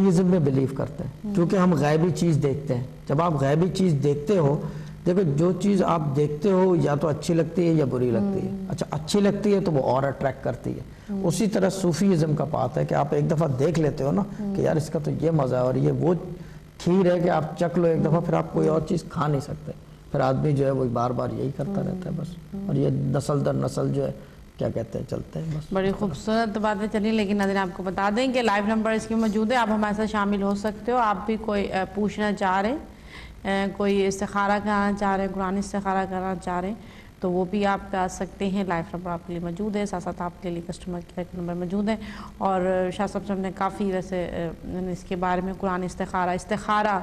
Sufism میں blue کرتے ہیں، کیونکہ ہم غیبی چیز دیکھتے ہیں. جب آپ غیبی چیز دیکھتے ہو، دیکھو جو چیز آپ دیکھتے ہو یا تو اچھی لگتی ہے یا بری لگتی ہے. اچھا اچھی لگتی ہے تو وہ اور اٹریکٹ کرتی ہے. اسی طرح صوفیزم کا بات ہے کہ آپ ایک دفعہ دیکھ لیتے ہو نا کہ یار اس کا تو یہ مزہ ہے، اور یہ وہ کھیر ہے کہ آپ چکھ لو ایک دفعہ، پھر آپ کوئی اور چیز کھا نہیں سکتے. پھر آدمی جو ہے وہ بار بار یہی کرتا رہتا ہے بس، اور یہ نسل در نسل جو ہے کیا کہتے ہیں چلتے ہیں بس. بڑی خوبصورت باتیں چلی، لیکن ناظرین آپ کو بتا دیں کہ لائیو نمبر اس کی موجود ہے، آپ ہمارے ساتھ شامل ہو سکتے ہو. آپ بھی کوئی پوچھنا چاہ رہے ہیں، کوئی استخارہ کرانا چاہ رہے ہیں، قرآن استخارہ کرانا چاہ رہے ہیں تو وہ بھی آپ کر سکتے ہیں. لائیو نمبر آپ کے لیے موجود ہے، ساتھ ساتھ آپ کے لیے کسٹمر کیئر کا نمبر موجود ہے. اور شاہ صاحب سے ہم نے کافی ویسے اس کے بارے میں قرآن استخارہ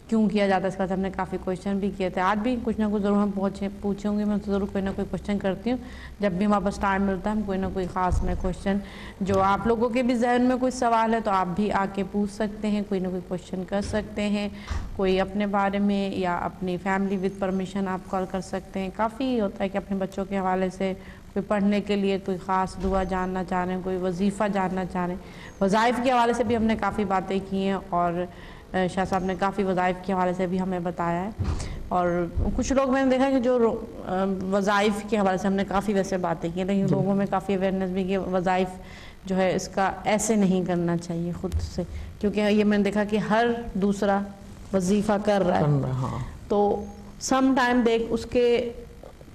کیوں کیا جاتا ہے اس کا ہم نے کافی کوشچن بھی کیے تھے. آج بھی کچھ نہ کچھ ضرور ہم پوچھیں گے، میں تو ضرور کوئی نہ کوئی کوشچن کرتی ہوں. جب بھی ہمارے پاس ٹائم ملتا ہے ہم کوئی نہ کوئی خاص میں کوشچن، جو آپ لوگوں کے بھی ذہن میں کوئی سوال ہے تو آپ بھی آ کے پوچھ سکتے ہیں، کوئی نہ کوئی کوشچن کر سکتے ہیں، کوئی اپنے بارے میں یا اپنی فیملی وتھ پرمیشن آپ کال کر سکتے ہیں. کافی ہوتا ہے کہ اپنے بچوں کے حوالے سے کوئی پڑھنے کے لیے کوئی خاص دعا جاننا چاہ رہے ہیں، کوئی وظیفہ جاننا چاہ رہے ہیں. وظائف کے حوالے سے بھی ہم نے کافی باتیں کی ہیں، اور شاہ صاحب نے کافی وظائف کے حوالے سے بھی ہمیں بتایا ہے. اور کچھ لوگ میں نے دیکھا کہ جو وظائف کے حوالے سے ہم نے کافی ویسے باتیں کی، لیکن لوگوں میں کافی اویئرنیس بھی کہ وظائف جو ہے اس کا ایسے نہیں کرنا چاہیے خود سے، کیونکہ یہ میں نے دیکھا کہ ہر دوسرا وظیفہ کر رہا ہے تو سم ٹائم اس کے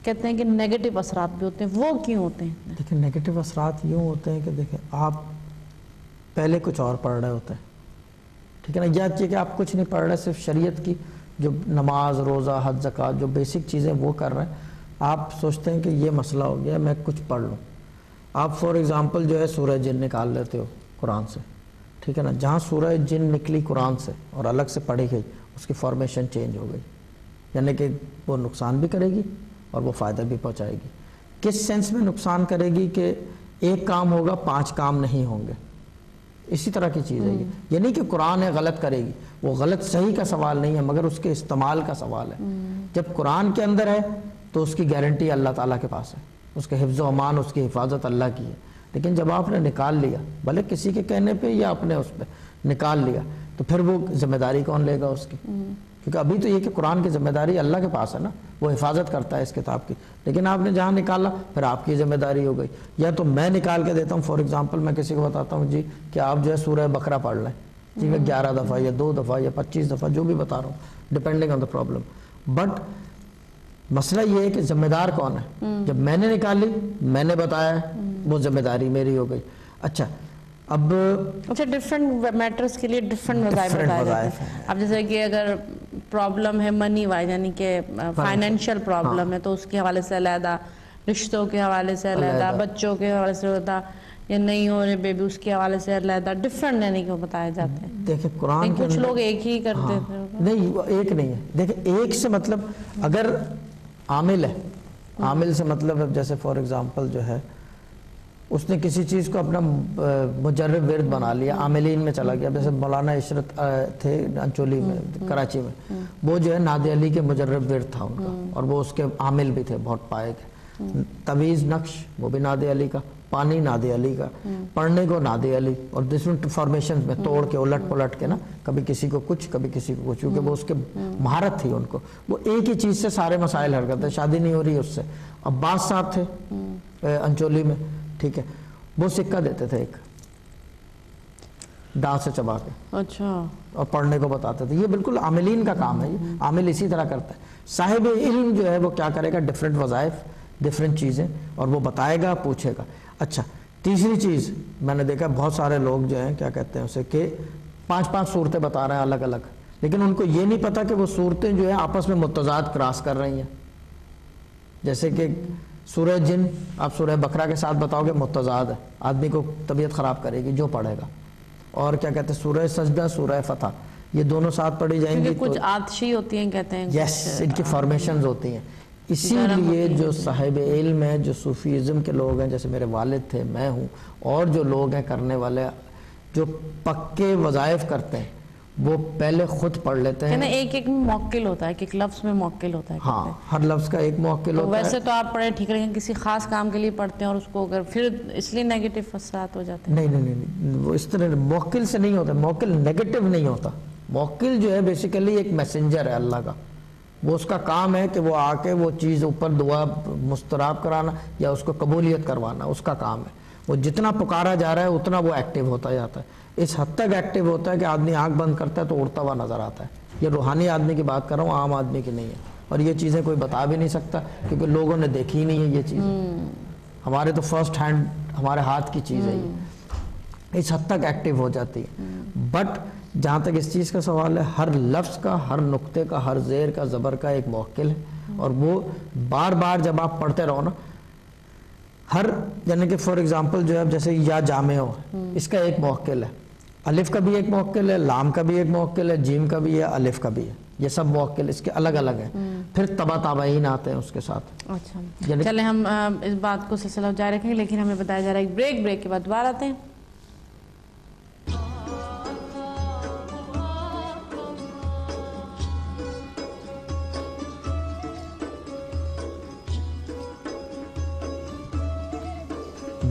کہتے ہیں کہ نیگیٹو اثرات بھی ہوتے ہیں. وہ کیوں ہوتے ہیں؟ دیکھیں نیگیٹو اثرات یوں ہوتے ہیں کہ دیکھیں آپ پہلے کچھ اور پڑھ رہے ہوتے ہیں، ٹھیک ہے نا، یا کہ آپ کچھ نہیں پڑھ رہے، صرف شریعت کی جو نماز روزہ حج زکوٰۃ جو بیسک چیزیں وہ کر رہے ہیں. آپ سوچتے ہیں کہ یہ مسئلہ ہو گیا میں کچھ پڑھ لوں. آپ فار ایگزامپل جو ہے سورہ جن نکال لیتے ہو قرآن سے، ٹھیک ہے نا، جہاں سورہ جن نکلی قرآن سے اور الگ سے پڑھی گئی اس کی فارمیشن چینج ہو گئی، یعنی کہ وہ نقصان بھی کرے گی اور وہ فائدہ بھی پہنچائے گی. کس سینس میں نقصان کرے گی کہ ایک کام ہوگا 5 کام نہیں ہوں گے، اسی طرح کی چیز ہے یہ. یہ نہیں کہ قرآن ہے غلط کرے گی، وہ غلط صحیح کا سوال نہیں ہے مگر اس کے استعمال کا سوال ہے. جب قرآن کے اندر ہے تو اس کی گارنٹی اللہ تعالیٰ کے پاس ہے، اس کے حفظ و امان اس کی حفاظت اللہ کی ہے. لیکن جب آپ نے نکال لیا بھلے کسی کے کہنے پہ یا اپنے اس پہ نکال لیا تو پھر وہ ذمہ داری کون لے گا اس کی؟ کیونکہ ابھی تو یہ کہ قرآن کی ذمہ داری اللہ کے پاس ہے نا، وہ حفاظت کرتا ہے اس کتاب کی. لیکن آپ نے جہاں نکالا پھر آپ کی ذمہ داری ہو گئی. یا تو میں نکال کے دیتا ہوں، فار ایگزامپل میں کسی کو بتاتا ہوں جی کہ آپ جو ہے سورہ بقرہ پڑھ لیں، ٹھیک ہے، 11 دفعہ یا 2 دفعہ یا 25 دفعہ جو بھی بتا رہا ہوں depending on the problem. But مسئلہ یہ ہے کہ ذمہ دار کون ہے؟ جب میں نے نکالی میں نے بتایا وہ ذمہ داری میری ہو گئی. اچھا ڈفرینٹ میٹرز کے لیے ڈفرینٹ وظائف بتائے جاتے ہیں. اب جیسے کہ اگر پرابلم ہے منی وائز یعنی کہ فائنینشیل پرابلم ہے تو اس کے حوالے سے علیحدہ، رشتوں کے حوالے سے علیحدہ، بچوں کے حوالے سے علیحدہ، یا نہیں ہو رہے بیبی اس کے حوالے سے علیحدہ، ڈفرینٹ یعنی کہ بتائے جاتے ہیں. دیکھیں قرآن کے کچھ لوگ ایک ہی کرتے تھے. نہیں ایک نہیں ہے. دیکھیں ایک سے مطلب اگر عامل ہے، عامل سے مطلب جیسے فار ایگزامپل جو ہے اس نے کسی چیز کو اپنا مجرب ورد بنا لیا، عاملین میں چلا گیا. جیسے مولانا عشرت تھے انچولی میں کراچی میں، وہ جو ہے نادی علی کے مجرب ورد تھا ان کا، اور وہ اس کے عامل بھی تھے بہت پائے کے. تویز نقش وہ بھی نادی علی کا، پانی نادی علی کا، پڑھنے کو نادی علی، اور ڈفرینٹ فارمیشن میں توڑ کے الٹ پلٹ کے نا، کبھی کسی کو کچھ کبھی کسی کو کچھ، کیونکہ وہ اس کے مہارت تھی ان کو. وہ ایک ہی چیز سے سارے مسائل حل کرتے. شادی نہیں ہو رہی اس سے. عباس صاحب تھے انچولی میں، ٹھیک ہے، وہ سکہ دیتے تھے ایک دانت سے چبا کے، اچھا، اور پڑھنے کو بتاتے تھے. یہ بالکل عاملین کا کام ہے. یہ عامل اسی طرح کرتا ہے. صاحب علم جو ہے وہ کیا کرے گا؟ ڈفرینٹ وظائف، ڈفرینٹ چیزیں، اور وہ بتائے گا، پوچھے گا. اچھا تیسری چیز میں نے دیکھا بہت سارے لوگ جو ہیں کیا کہتے ہیں اسے کہ 5 صورتیں بتا رہے ہیں الگ الگ، لیکن ان کو یہ نہیں پتا کہ وہ صورتیں جو ہیں آپس میں متضاد کراس کر رہی ہیں. جیسے کہ سورہ جن آپ سورہ بقرہ کے ساتھ بتاؤ گے متضاد ہے، آدمی کو طبیعت خراب کرے گی جو پڑھے گا. اور کیا کہتے ہیں سورہ سجدہ، سورہ فتح، یہ دونوں ساتھ پڑھی جائیں گی. کچھ آتشی ہوتی ہیں کہتے ہیں، یس ان کی فارمیشنز ہوتی ہیں. اسی لیے جو صاحب علم ہیں، جو صوفیزم کے لوگ ہیں، جیسے میرے والد تھے، میں ہوں، اور جو لوگ ہیں کرنے والے جو پکے وظائف کرتے ہیں، وہ پہلے خود پڑھ لیتے ہیں. ایک ایک موکل ہوتا ہے, ایک لفظ میں موکل ہوتا ہے. ہاں, ہر لفظ کا ایک موکل ہوتا ہے. ویسے تو آپ پڑھے ٹھیک لیکن کسی خاص کام کے لیے پڑھتے ہیں اور اس کو اگر پھر اس لیے نیگیٹو اثرات ہو جاتے ہیں. نہیں, وہ اس طرح موکل سے نہیں ہوتا. موکل نیگیٹو نہیں ہوتا. موکل جو ہے بیسیکلی ایک میسنجر ہے اللہ کا. وہ اس کا کام ہے کہ وہ آ کے وہ چیز اوپر دعا مستراب کرانا یا اس کو قبولیت کروانا, اس کا کام ہے. وہ جتنا پکارا جا رہا ہے اتنا وہ ایکٹیو ہوتا جاتا ہے. اس حد تک ایکٹیو ہوتا ہے کہ آدمی آنکھ بند کرتا ہے تو اڑتا ہوا نظر آتا ہے. یہ روحانی آدمی کی بات کر رہا ہوں, عام آدمی کی نہیں ہے. اور یہ چیزیں کوئی بتا بھی نہیں سکتا کیونکہ لوگوں نے دیکھی ہی نہیں ہے یہ چیزیں. ہمارے تو فرسٹ ہینڈ ہمارے ہاتھ کی چیز ہے یہ. اس حد تک ایکٹیو ہو جاتی ہے. بٹ جہاں تک اس چیز کا سوال ہے, ہر لفظ کا, ہر نقطے کا, ہر زیر کا, زبر کا ایک موکل ہے. اور وہ بار بار جب آپ پڑھتے رہو نا, ہر یعنی کہ فار ایگزامپل جو ہے جیسے یا جامع ہو, اس کا ایک موکل ہے. الف کا بھی ایک موکل ہے, لام کا بھی ایک موکل ہے, جیم کا بھی ہے, الف کا بھی ہے. یہ سب موکل اس کے الگ الگ ہیں. پھر تبا تابعین آتے ہیں اس کے ساتھ. اچھا چلیں ہم اس بات کو سلسلہ جاری رکھیں گے, لیکن ہمیں بتایا جا رہا ہے ایک بریک کے بعد دوبارہ آتے ہیں.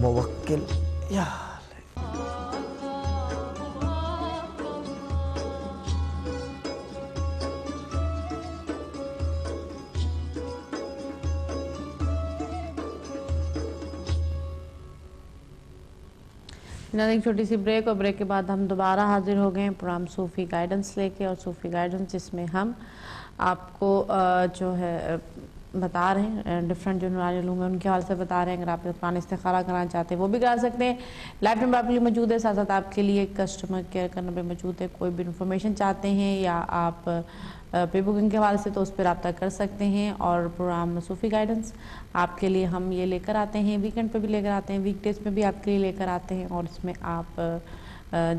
موکل یا ایک چھوٹی سی بریک, اور بریک کے بعد ہم دوبارہ حاضر ہو گئے ہیں پروگرام صوفی گائیڈنس لے کے. اور صوفی گائیڈنس جس میں ہم آپ کو جو ہے بتا رہے ہیں ڈفرینٹ جو نورانی علوم ہیں ان کے حوالے سے بتا رہے ہیں. اگر آپ قرآن استخارہ کرانا چاہتے ہیں وہ بھی کرا سکتے ہیں. لائف نمبر آپ کے لیے موجود ہے, ساتھ ساتھ آپ کے لیے کسٹمر کیئر کا نمبر موجود ہے. کوئی بھی انفارمیشن چاہتے ہیں یا آپ پری بکنگ کے حوالے سے تو اس پہ رابطہ کر سکتے ہیں. اور پروگرام صوفی گائیڈنس آپ کے لیے ہم یہ لے کر آتے ہیں, ویکینڈ پہ بھی لے کر آتے ہیں, ویک ڈیز میں بھی آپ کے لیے لے کر آتے ہیں. اور اس میں آپ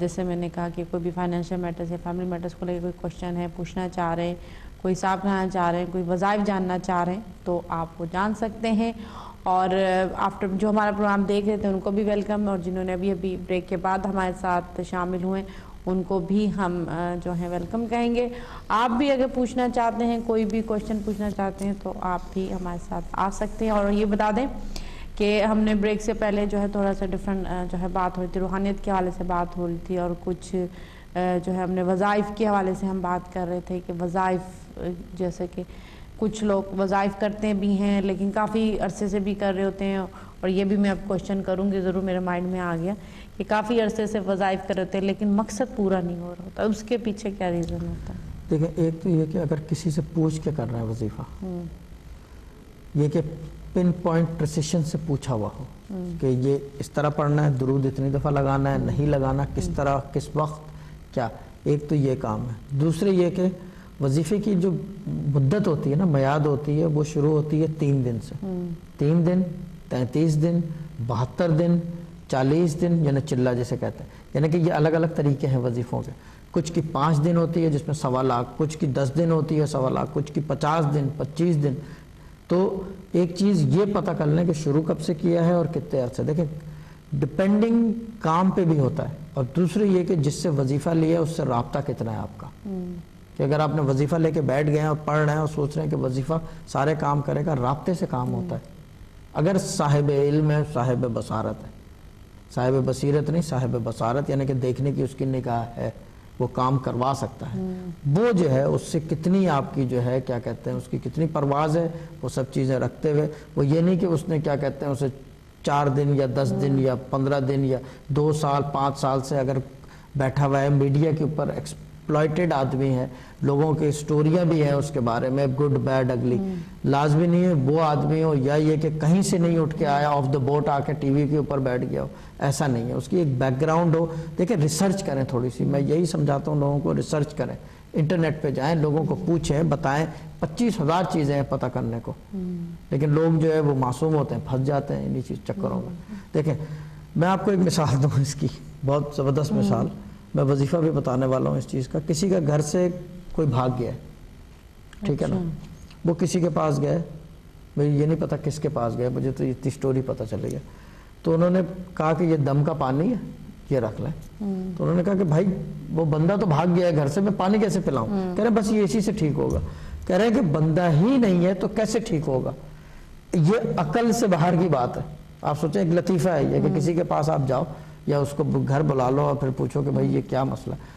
جیسے میں نے کہا کہ کوئی بھی فائنینشیل میٹرز یا فیملی میٹرز کو لے کے کوئی کوشچن ہے, پوچھنا چاہ رہے ہیں, کوئی حساب کرانا چاہ رہے ہیں, کوئی وظائف جاننا چاہ رہے ہیں تو آپ وہ جان سکتے ہیں. اور آفٹر جو ہمارا پروگرام دیکھ رہے تھے ان کو بھی ویلکم, اور جنہوں نے ابھی بریک کے بعد ہمارے ساتھ شامل ہوئے ان کو بھی ہم جو ہیں ویلکم کہیں گے. آپ بھی اگر پوچھنا چاہتے ہیں, کوئی بھی کوشچن پوچھنا چاہتے ہیں تو آپ بھی ہمارے ساتھ آ سکتے ہیں. اور یہ بتا دیں کہ ہم نے بریک سے پہلے جو ہے تھوڑا سا ڈفرینٹ جو ہے بات ہو رہی تھی, روحانیت کے حوالے سے بات ہو رہی تھی, اور کچھ جو ہے ہم نے وظائف کے حوالے سے ہم بات کر رہے تھے کہ وظائف جیسے کہ کچھ لوگ وظائف کرتے بھی ہیں لیکن کافی عرصے سے بھی کر رہے ہوتے ہیں. اور یہ بھی میں اب کوشچن کروں گی, ضرور میرے مائنڈ میں آ گیا کہ کافی عرصے سے وظائف کر رہے ہوتے ہیں لیکن مقصد پورا نہیں ہو رہا ہوتا, اس کے پیچھے کیا ریزن ہوتا ہے؟ دیکھیں, ایک تو یہ کہ اگر کسی سے پوچھ کے کر رہا ہے وظیفہ, یہ کہ پن پوائنٹ پریسیشن سے پوچھا ہوا ہو کہ یہ اس طرح پڑھنا ہے, درود اتنی دفعہ لگانا ہے, نہیں لگانا, کس طرح, کس وقت, کیا. ایک تو یہ کام ہے. دوسرے یہ کہ وظیفے کی جو مدت ہوتی ہے نا, میعاد ہوتی ہے, وہ شروع ہوتی ہے 3 دن سے. 3 دن, 33 دن, 72 دن, 40 دن, یعنی چلہ جیسے کہتے ہیں. یعنی کہ یہ الگ الگ طریقے ہیں وظیفوں کے. کچھ کی 5 دن ہوتی ہے جس میں 1.25 لاکھ, کچھ کی 10 دن ہوتی ہے 1.25 لاکھ, کچھ کی 50 دن, 25 دن. تو ایک چیز یہ پتہ کر لیں کہ شروع کب سے کیا ہے اور کتنے عرصے. دیکھیں ڈپینڈنگ کام پہ بھی ہوتا ہے. اور دوسرے یہ کہ جس سے وظیفہ لیا اس سے رابطہ کتنا ہے آپ کا. کہ اگر آپ نے وظیفہ لے کے بیٹھ گئے ہیں اور پڑھ رہے ہیں اور سوچ رہے ہیں کہ وظیفہ سارے کام کرے گا, رابطے سے کام ہوتا ہے. اگر صاحب علم ہے, صاحب بصارت ہے, صاحب بصیرت نہیں, صاحب بصارت, یعنی کہ دیکھنے کی اس کی نگاہ ہے, وہ کام کروا سکتا ہے. وہ جو ہے اس سے کتنی آپ کی جو ہے کیا کہتے ہیں اس کی کتنی پرواز ہے, وہ سب چیزیں رکھتے ہوئے. وہ یہ نہیں کہ اس نے کیا کہتے ہیں اسے 4 دن یا 10 دن یا 15 دن یا 2 سال 5 سال سے اگر بیٹھا ہوا ہے, میڈیا کے اوپر ایکسپلائٹڈ آدمی ہے, لوگوں کی سٹوریاں بھی ہیں اس کے بارے میں, گڈ بیڈ اگلی. لازمی نہیں ہے وہ آدمی ہو یا یہ کہ کہیں سے نہیں اٹھ کے آیا, آف دا بوٹ آ کے ٹی وی کے اوپر بیٹھ گیا ہو, ایسا نہیں ہے. اس کی ایک بیک گراؤنڈ ہو. دیکھیں ریسرچ کریں تھوڑی سی, میں یہی سمجھاتا ہوں لوگوں کو, ریسرچ کریں, انٹرنیٹ پہ جائیں, لوگوں کو پوچھیں, بتائیں. 25,000 چیزیں ہیں پتہ کرنے کو, لیکن لوگ جو ہے وہ معصوم ہوتے ہیں, پھنس جاتے ہیں انہی چیز چکروں میں. دیکھیں میں آپ کو ایک مثال دوں اس کی, بہت زبردست مثال. میں وظیفہ بھی بتانے والا ہوں اس چیز کا. کسی کا گھر سے کوئی بھاگ گیا ہے, ٹھیک ہے نا, وہ کسی کے پاس گئے, مجھے یہ نہیں پتا کس کے پاس گئے, مجھے تو اتنی سٹوری پتہ چلی ہے. تو انہوں نے کہا کہ یہ دم کا پانی ہے, یہ رکھ لیں. تو انہوں نے کہا کہ بھائی وہ بندہ تو بھاگ گیا ہے گھر سے, میں پانی کیسے پلاؤں؟ کہہ رہے ہیں بس یہ اسی سے ٹھیک ہوگا. کہہ رہے ہیں کہ بندہ ہی نہیں ہے تو کیسے ٹھیک ہوگا؟ یہ عقل سے باہر کی بات ہے. آپ سوچیں ایک لطیفہ ہے یہ کہ کسی کے پاس آپ جاؤ یا اس کو گھر بلا لو اور پھر پوچھو کہ بھائی یہ کیا مسئلہ ہے,